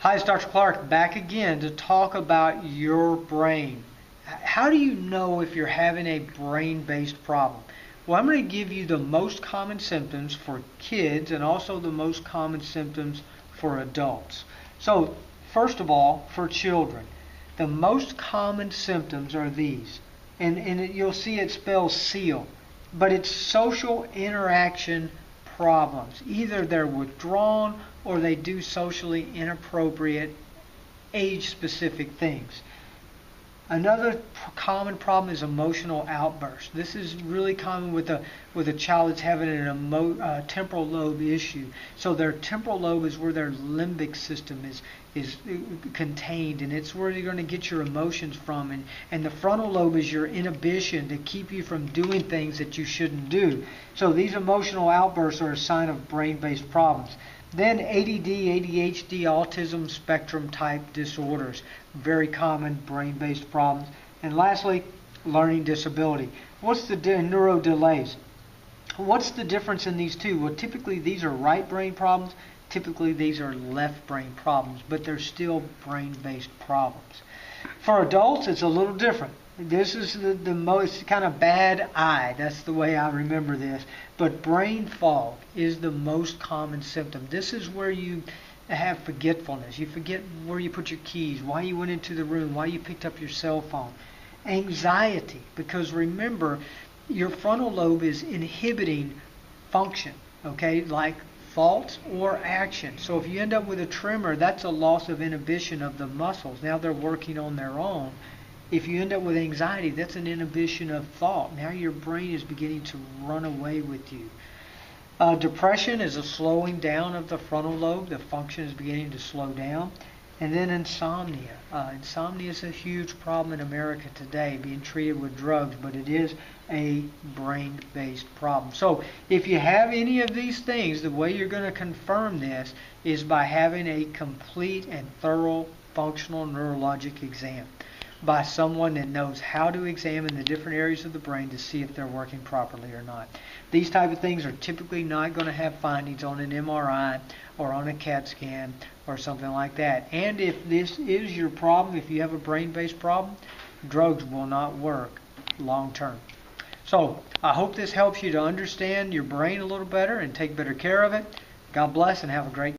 Hi, it's Dr. Clark back again to talk about your brain. How do you know if you're having a brain-based problem? Well, I'm going to give you the most common symptoms for kids and also the most common symptoms for adults. So, first of all, for children, the most common symptoms are these. And you'll see it spells SEAL, but it's social interaction problems. Either they're withdrawn or they do socially inappropriate, age-specific things. Another common problem is emotional outbursts. This is really common with a child that's having an temporal lobe issue. So their temporal lobe is where their limbic system is contained, and it's where you're going to get your emotions from. And the frontal lobe is your inhibition to keep you from doing things that you shouldn't do. So these emotional outbursts are a sign of brain-based problems. Then ADD, ADHD, autism spectrum type disorders, very common brain-based problems. And lastly, learning disability. What's the neuro delays? What's the difference in these two? Well, typically these are right brain problems. Typically these are left brain problems, but they're still brain-based problems. For adults, it's a little different. This is the most kind of bad eye. That's the way I remember this. But brain fog is the most common symptom. This is where you have forgetfulness. You forget where you put your keys, why you went into the room, why you picked up your cell phone. Anxiety, because remember, your frontal lobe is inhibiting function, okay, like thoughts or action. So if you end up with a tremor, that's a loss of inhibition of the muscles. Now they're working on their own. If you end up with anxiety, that's an inhibition of thought. Now your brain is beginning to run away with you. Depression is a slowing down of the frontal lobe. The function is beginning to slow down. And then insomnia. Insomnia is a huge problem in America today, being treated with drugs, but it is a brain-based problem. So if you have any of these things, the way you're going to confirm this is by having a complete and thorough functional neurologic exam by someone that knows how to examine the different areas of the brain to see if they're working properly or not. These type of things are typically not going to have findings on an MRI or on a CAT scan or something like that. And if this is your problem, if you have a brain-based problem, drugs will not work long term. So I hope this helps you to understand your brain a little better and take better care of it. God bless and have a great day.